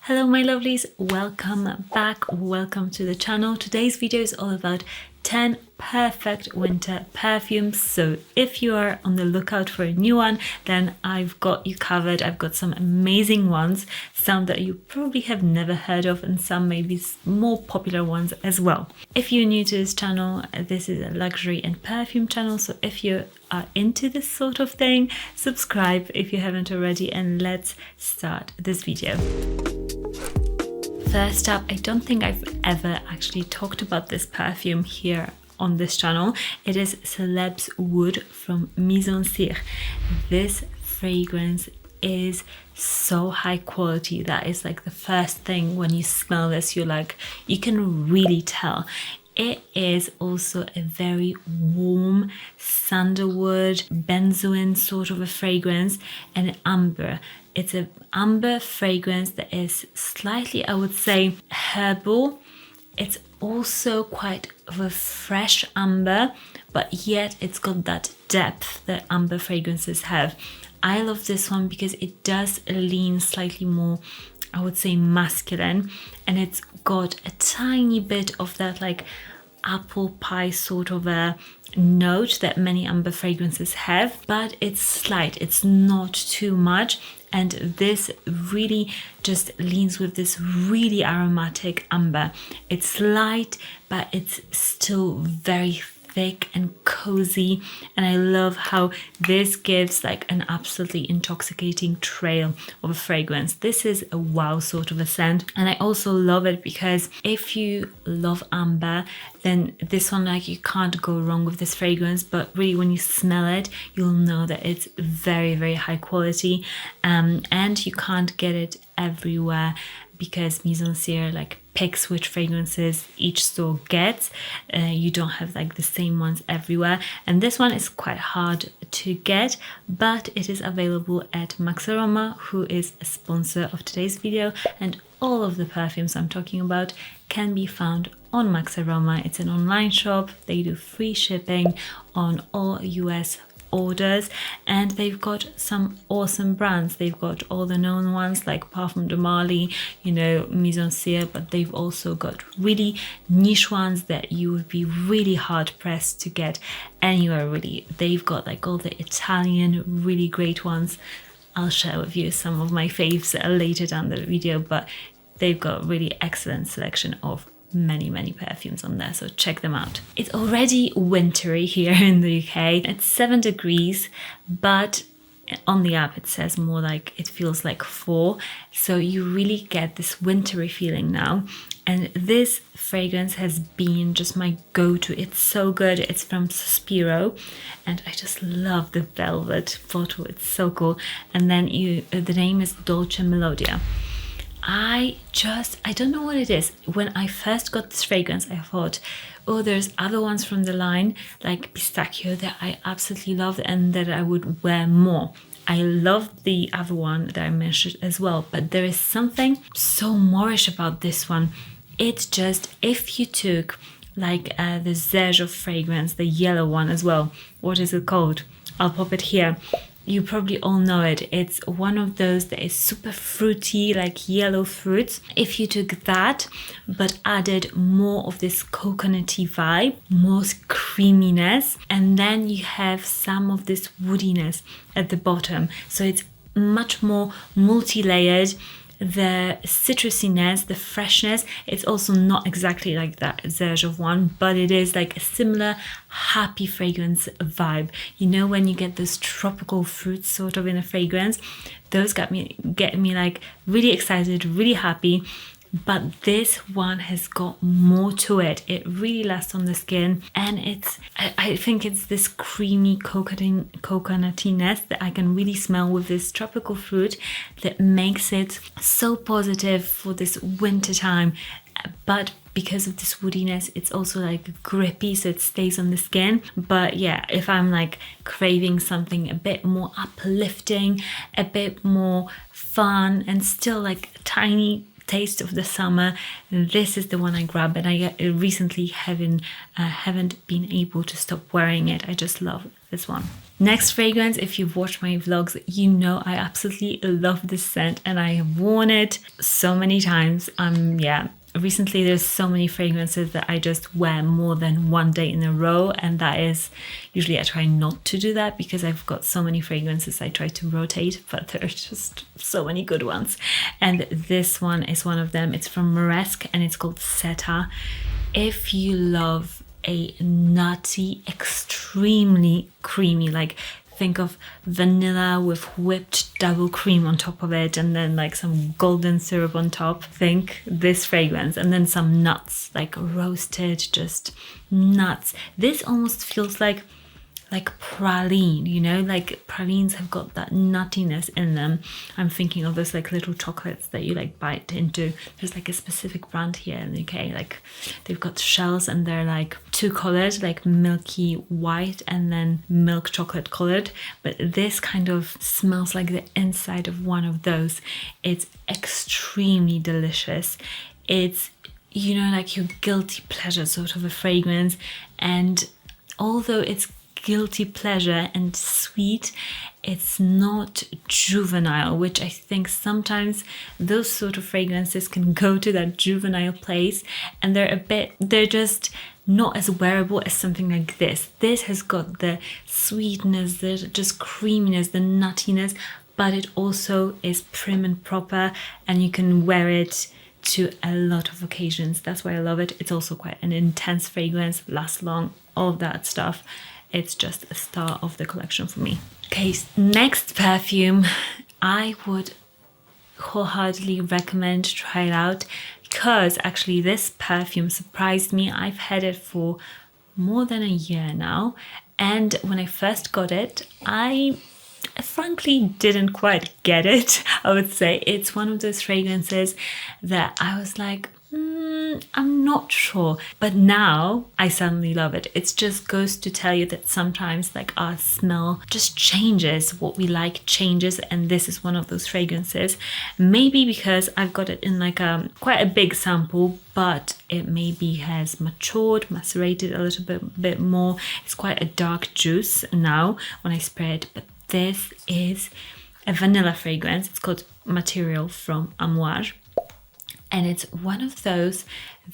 Hello my lovelies, welcome back, welcome to the channel. Today's video is all about 10 perfect winter perfumes. So if you are on the lookout for a new one, then I've got you covered. I've got some amazing ones, some that you probably have never heard of and some maybe more popular ones as well. If you're new to this channel, this is a luxury and perfume channel, so if you are into this sort of thing, subscribe if you haven't already, and let's start this video. First up, I don't think I've ever actually talked about this perfume here on this channel. It is Celeb's Wood from Mizensir. This fragrance is so high quality. That is like the first thing when you smell this, you're like, you can really tell. It is also a very warm sandalwood, benzoin sort of a fragrance, and amber. It's an amber fragrance that is slightly, I would say, herbal. It's also quite of a fresh amber, but yet it's got that depth that amber fragrances have. I love this one because it does lean slightly more, I would say, masculine, and it's got a tiny bit of that like apple pie sort of a note that many amber fragrances have, but it's slight, it's not too much, and this really just leans with this really aromatic amber. It's light, but it's still very thick and cozy, and I love how this gives like an absolutely intoxicating trail of a fragrance. This is a wow sort of a scent, and I also love it because if you love amber, then this one, like, you can't go wrong with this fragrance. But really when you smell it, you'll know that it's very, very high quality, and you can't get it everywhere because Mizensir like picks which fragrances each store gets. You don't have like the same ones everywhere, and this one is quite hard to get, but it is available at Roma, who is a sponsor of today's video, and all of the perfumes I'm talking about can be found on Roma. It's an online shop. They do free shipping on all US orders, and they've got some awesome brands. They've got all the known ones like Parfum de Marly, you know, Mizensir, but they've also got really niche ones that you would be really hard pressed to get anywhere really. They've got like all the Italian really great ones. I'll share with you some of my faves later down the video, but they've got really excellent selection of many perfumes on there, so check them out. It's already wintry here in the UK. It's 7 degrees, but on the app it says more like it feels like 4, so you really get this wintry feeling now. And this fragrance has been just my go-to. It's so good. It's from Sospiro, and I just love the velvet bottle. It's so cool. And then the name is DOL Melodia. I don't know what it is. When I first got this fragrance, I thought, oh, there's other ones from the line like Pistachio that I absolutely love and that I would wear more. I love the other one that I mentioned as well, but there is something so Moorish about this one. It's just, if you took like the Xerjoff fragrance, the yellow one as well, what is it called? I'll pop it here. You probably all know it. It's one of those that is super fruity, like yellow fruits. If you took that, but added more of this coconutty vibe, more creaminess, and then you have some of this woodiness at the bottom. So it's much more multi-layered. The citrusiness, the freshness, it's also not exactly like that Xerjoff one, but it is like a similar happy fragrance vibe. You know, when you get those tropical fruits sort of in a fragrance, those get me like really excited, really happy. But this one has got more to it. It really lasts on the skin, and I think it's this creamy coconuttiness that I can really smell with this tropical fruit that makes it so positive for this winter time. But because of this woodiness, it's also like grippy, so it stays on the skin. But yeah, if I'm like craving something a bit more uplifting, a bit more fun, and still like a tiny taste of the summer, this is the one I grab, and I recently haven't been able to stop wearing it. I just love this one. Next fragrance, if you've watched my vlogs, you know I absolutely love this scent and I have worn it so many times. Yeah, recently there's so many fragrances that I just wear more than one day in a row, and that is usually I try not to do that because I've got so many fragrances I try to rotate, but there's just so many good ones. And this one is one of them. It's from Moresque and it's called SETA. If you love a nutty, extremely creamy, like think of vanilla with whipped double cream on top of it and then like some golden syrup on top, think this fragrance, and then some nuts, like roasted, just nuts. This almost feels like praline, you know, like pralines have got that nuttiness in them. I'm thinking of those like little chocolates that you like bite into. There's like a specific brand here in the UK, like they've got shells and they're like two colored, like milky white and then milk chocolate colored, but this kind of smells like the inside of one of those. It's extremely delicious. It's, you know, like your guilty pleasure sort of a fragrance, and although it's guilty pleasure and sweet, it's not juvenile, which I think sometimes those sort of fragrances can go to that juvenile place and they're just not as wearable as something like this. This has got the sweetness, the just creaminess, the nuttiness, but it also is prim and proper and you can wear it to a lot of occasions. That's why I love it. It's also quite an intense fragrance, lasts long, all of that stuff. It's just a star of the collection for me. Okay, next perfume, I would wholeheartedly recommend try it out because actually this perfume surprised me. I've had it for more than a year now, and when I first got it, I frankly didn't quite get it. I would say it's one of those fragrances that I was like, I'm not sure, but now I suddenly love it. It just goes to tell you that sometimes like our smell just changes, what we like changes, and this is one of those fragrances. Maybe because I've got it in like quite a big sample, but it maybe has matured, macerated a little bit more. It's quite a dark juice now when I spray it, but this is a vanilla fragrance. It's called Material from Amouage. And it's one of those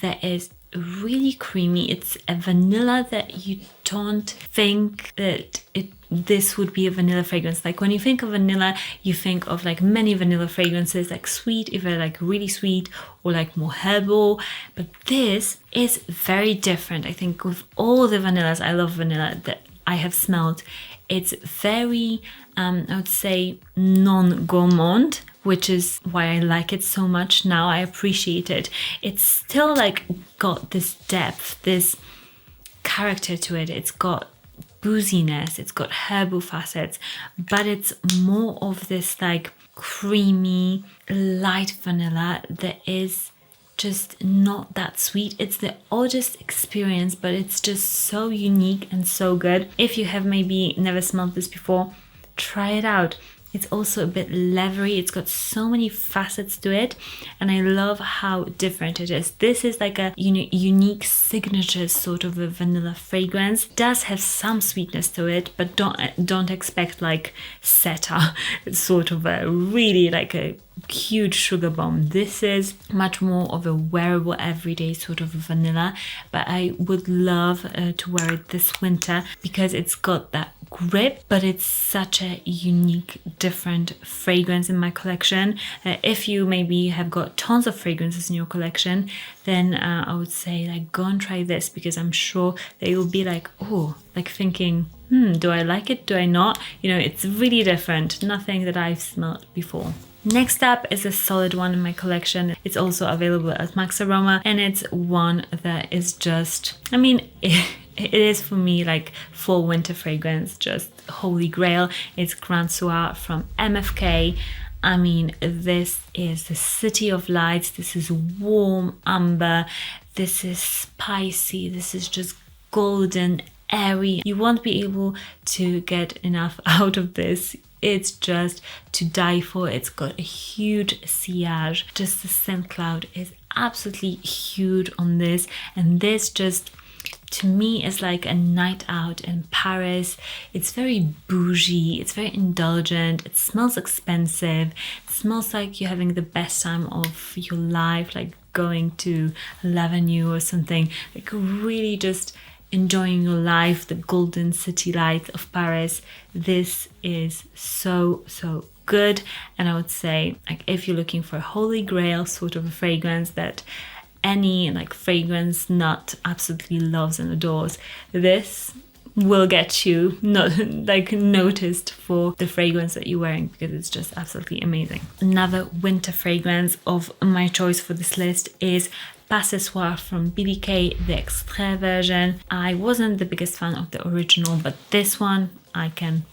that is really creamy. It's a vanilla that you don't think that this would be a vanilla fragrance. Like when you think of vanilla, you think of like many vanilla fragrances, like sweet, either like really sweet or like more herbal. But this is very different. I think with all the vanillas, I love vanilla that I have smelled. It's very, I would say, non-gourmand, which is why I like it so much now. I appreciate it. It's still like got this depth, this character to it. It's got booziness, it's got herbal facets, but it's more of this like creamy, light vanilla that is just not that sweet. It's the oddest experience, but it's just so unique and so good. If you have maybe never smelled this before, try it out. It's also a bit leathery. It's got so many facets to it, and I love how different it is. This is like a unique signature sort of a vanilla fragrance. It does have some sweetness to it, but don't expect like SETA. It's sort of a really like a huge sugar bomb. This is much more of a wearable everyday sort of vanilla, but I would love to wear it this winter because it's got that grip, but it's such a unique, different fragrance in my collection. If you maybe have got tons of fragrances in your collection, then I would say like go and try this, because I'm sure that you'll be like, oh, like thinking, do I like it? Do I not? You know, it's really different. Nothing that I've smelled before. Next up is a solid one in my collection. It's also available at Max Aroma, and it's one that is just, I mean, it is for me like fall winter fragrance, just holy grail. It's Grand Soir from MFK. I mean, this is the City of Lights. This is warm amber. This is spicy. This is just golden, airy. You won't be able to get enough out of this. It's just to die for. It's got a huge sillage. Just the scent cloud is absolutely huge on this, and this just to me is like a night out in Paris. It's very bougie, it's very indulgent, it smells expensive, it smells like you're having the best time of your life, like going to L'Avenue or something, like really just enjoying your life, the golden city lights of Paris. This is so good. And I would say, like, if you're looking for a holy grail sort of a fragrance that any like fragrance nut absolutely loves and adores, this will get you not like noticed for the fragrance that you're wearing, because it's just absolutely amazing. Another winter fragrance of my choice for this list is Pas Ce Soir from BBK, the Extrait version. I wasn't the biggest fan of the original, but this one I can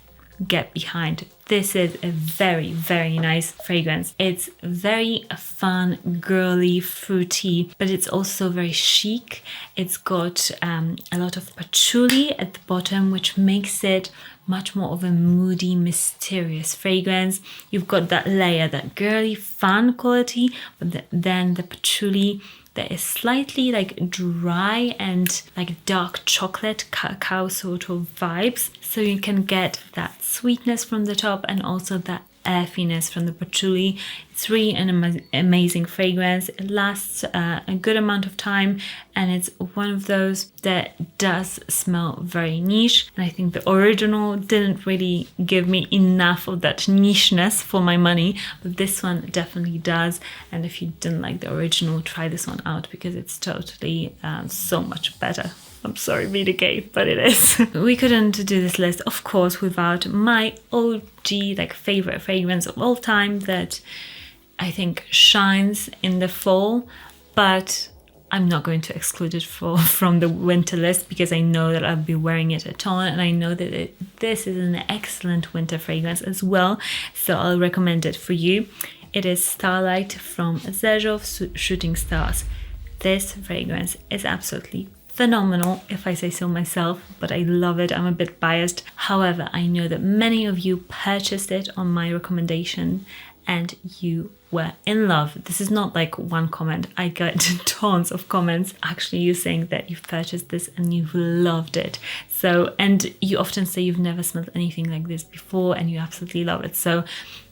get behind. This is a very nice fragrance. It's very fun, girly, fruity, but it's also very chic. It's got a lot of patchouli at the bottom, which makes it much more of a moody, mysterious fragrance. You've got that layer, that girly, fun quality, but then the patchouli that is slightly like dry and like dark chocolate cacao sort of vibes. So you can get that sweetness from the top and also that earthiness from the patchouli. It's really an amazing fragrance. It lasts a good amount of time, and it's one of those that does smell very niche. And I think the original didn't really give me enough of that nicheness for my money, but this one definitely does. And if you didn't like the original, try this one out, because it's totally so much better. I'm sorry, BDK, but it is. We couldn't do this list, of course, without my OG, like, favorite fragrance of all time that I think shines in the fall, but I'm not going to exclude it from the winter list, because I know that I'll be wearing it a ton, and I know that this is an excellent winter fragrance as well, so I'll recommend it for you. It is Starlight from Xerjoff Shooting Stars. This fragrance is absolutely phenomenal, if I say so myself, but I love it. I'm a bit biased. However, I know that many of you purchased it on my recommendation and you were in love. This is not like one comment. I got tons of comments actually you saying that you've purchased this and you've loved it. So, and you often say you've never smelled anything like this before and you absolutely love it. So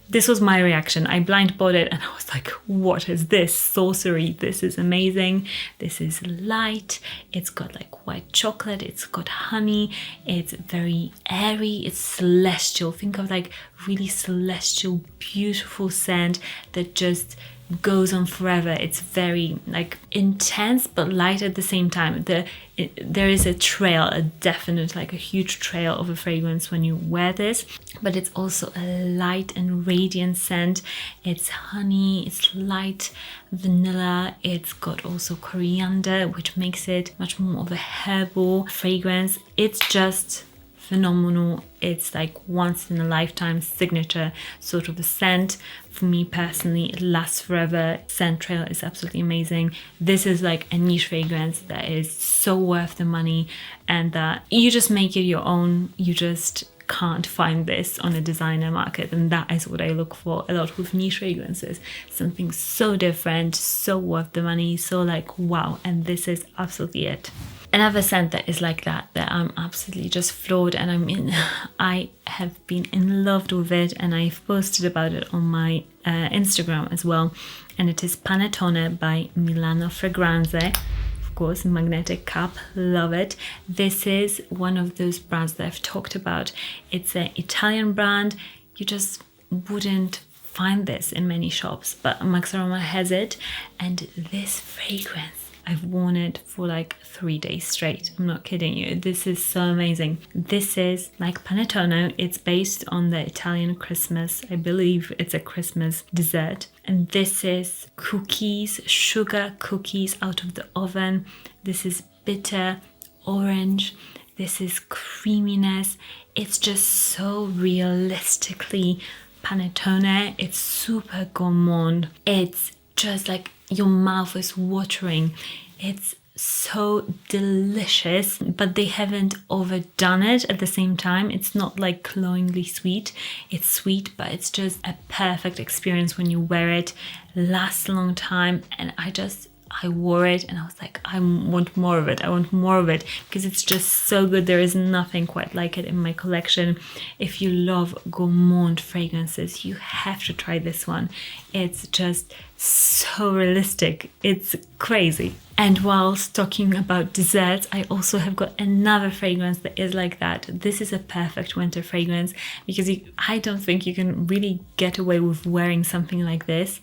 this was my reaction. I blind bought it and I was like, what is this? Sorcery. This is amazing. This is light. It's got like white chocolate. It's got honey. It's very airy. It's celestial. Think of like really celestial, beautiful scent that just goes on forever. It's very like intense but light at the same time. There is a trail, a definite, like a huge trail of a fragrance when you wear this, but it's also a light and radiant scent. It's honey, it's light vanilla, it's got also coriander, which makes it much more of a herbal fragrance. It's just phenomenal. It's like once in a lifetime signature sort of a scent. For me personally, it lasts forever. Scent trail is absolutely amazing. This is like a niche fragrance that is so worth the money, and that you just make it your own. You just can't find this on a designer market, and that is what I look for a lot with niche fragrances. Something so different, so worth the money, so like wow, and this is absolutely it. Another scent that is like that I'm absolutely just floored, and I have been in love with it, and I've posted about it on my Instagram as well, and it is Panono by Milano Fragranze. Of course, magnetic cap, love it. This is one of those brands that I've talked about. It's an Italian brand. You just wouldn't find this in many shops, but Max Aroma has it, and this fragrance, I've worn it for like 3 days straight. I'm not kidding you. This is so amazing. This is like Panono. It's based on the Italian Christmas. I believe it's a Christmas dessert. And this is cookies, sugar cookies out of the oven. This is bitter orange. This is creaminess. It's just so realistically Panono. It's super gourmand. It's just like your mouth is watering. It's so delicious, but they haven't overdone it at the same time. It's not like cloyingly sweet. It's sweet, but it's just a perfect experience when you wear it. Lasts a long time, and I just I wore it and I was like, I want more of it. I want more of it because it's just so good. There is nothing quite like it in my collection. If you love gourmand fragrances, you have to try this one. It's just so realistic. It's crazy. And whilst talking about desserts, I also have got another fragrance that is like that. This is a perfect winter fragrance because I don't think you can really get away with wearing something like this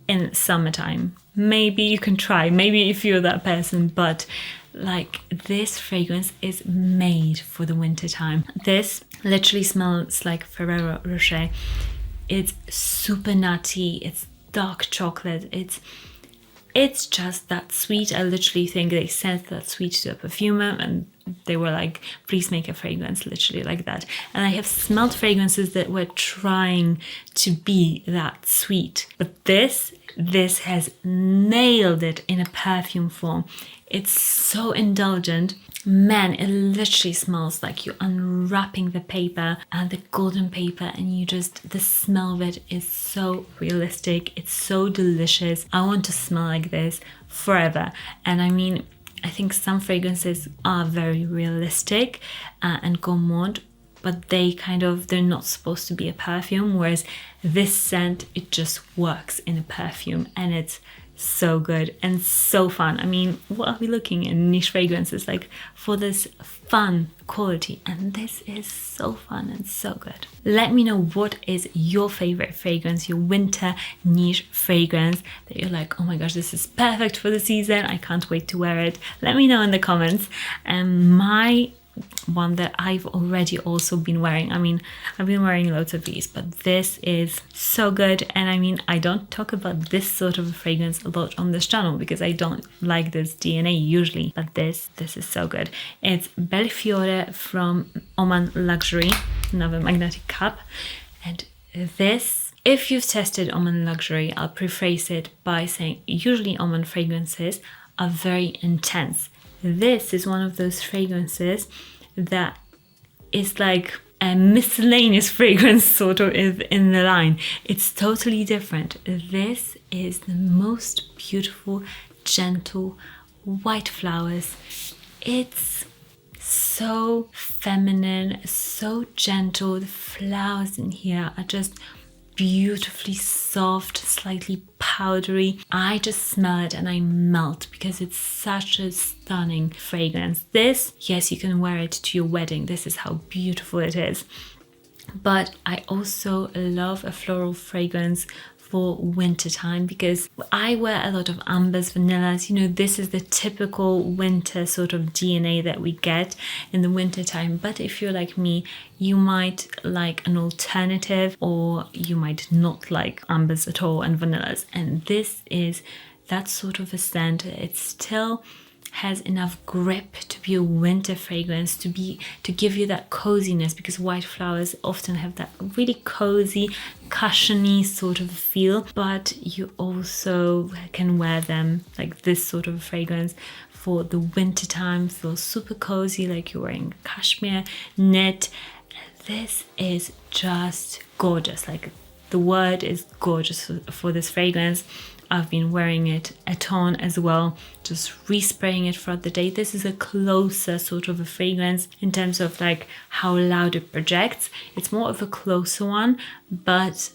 in summertime. Maybe you can try, maybe if you're that person, but like this fragrance is made for the winter time. This literally smells like Ferrero Rocher. It's super nutty, it's dark chocolate, it's just that sweet. I literally think they sent that sweet to a perfumer and they were like, please make a fragrance literally like that. And I have smelled fragrances that were trying to be that sweet, but this has nailed it in a perfume form. It's so indulgent. Man, it literally smells like you're unwrapping the paper and the golden paper and the smell of it is so realistic. It's so delicious. I want to smell like this forever. And I mean, I think some fragrances are very realistic and gourmand, but they're not supposed to be a perfume, whereas this scent, it just works in a perfume and it's so good and so fun. I mean, what are we looking in niche fragrances like for this fun quality, and this is so fun and so good. Let me know what is your favorite fragrance, your winter niche fragrance that you're like, oh my gosh, this is perfect for the season, I can't wait to wear it. Let me know in the comments. And my one that I've already also been wearing, I mean, I've been wearing loads of these, but this is so good. And I mean, I don't talk about this sort of a fragrance a lot on this channel because I don't like this DNA usually, but this is so good. It's Belfiore from Oman Luxury, another magnetic cup. And this, if you've tested Oman Luxury, I'll preface it by saying usually Oman fragrances are very intense. This is one of those fragrances that is like a miscellaneous fragrance sort of in the line. It's totally different. This is the most beautiful, gentle, white flowers. It's so feminine, so gentle. The flowers in here are just beautifully soft, slightly powdery. I just smell it and I melt because it's such a stunning fragrance. This, yes, you can wear it to your wedding. This is how beautiful it is. But I also love a floral fragrance for winter time because I wear a lot of ambers, vanillas. You know, this is the typical winter sort of DNA that we get in the winter time. But if you're like me, you might like an alternative, or you might not like ambers at all and vanillas. And this is that sort of a scent. It still has enough grip to be a winter fragrance, to give you that coziness, because white flowers often have that really cozy, cushiony sort of feel, but you also can wear them like this sort of fragrance for the winter time, feel super cozy, like you're wearing cashmere knit. This is just gorgeous. Like, the word is gorgeous for this fragrance. I've been wearing it a ton as well, just respraying it throughout the day. This is a closer sort of a fragrance in terms of like how loud it projects. It's more of a closer one, but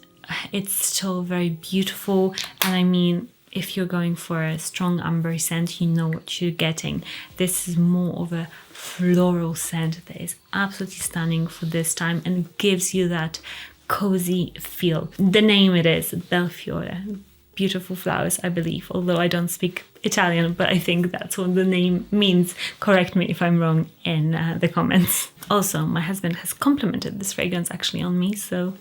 it's still very beautiful. And I mean, if you're going for a strong amber scent, you know what you're getting. This is more of a floral scent that is absolutely stunning for this time and gives you that cozy feel. The name it is Belfiore. Beautiful flowers, I believe, although I don't speak Italian, but I think that's what the name means. Correct me if I'm wrong in the comments. Also, my husband has complimented this fragrance actually on me, so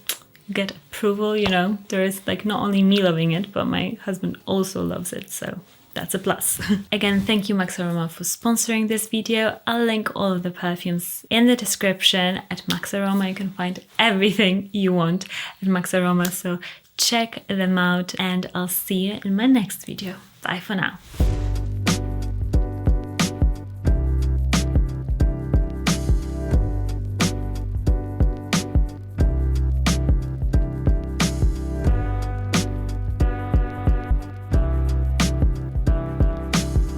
get approval, you know. There is like not only me loving it, but my husband also loves it, so that's a plus. Again, thank you Max Aroma for sponsoring this video. I'll link all of the perfumes in the description. At Max Aroma you can find everything you want at Max Aroma, so check them out and I'll see you in my next video. Bye for now.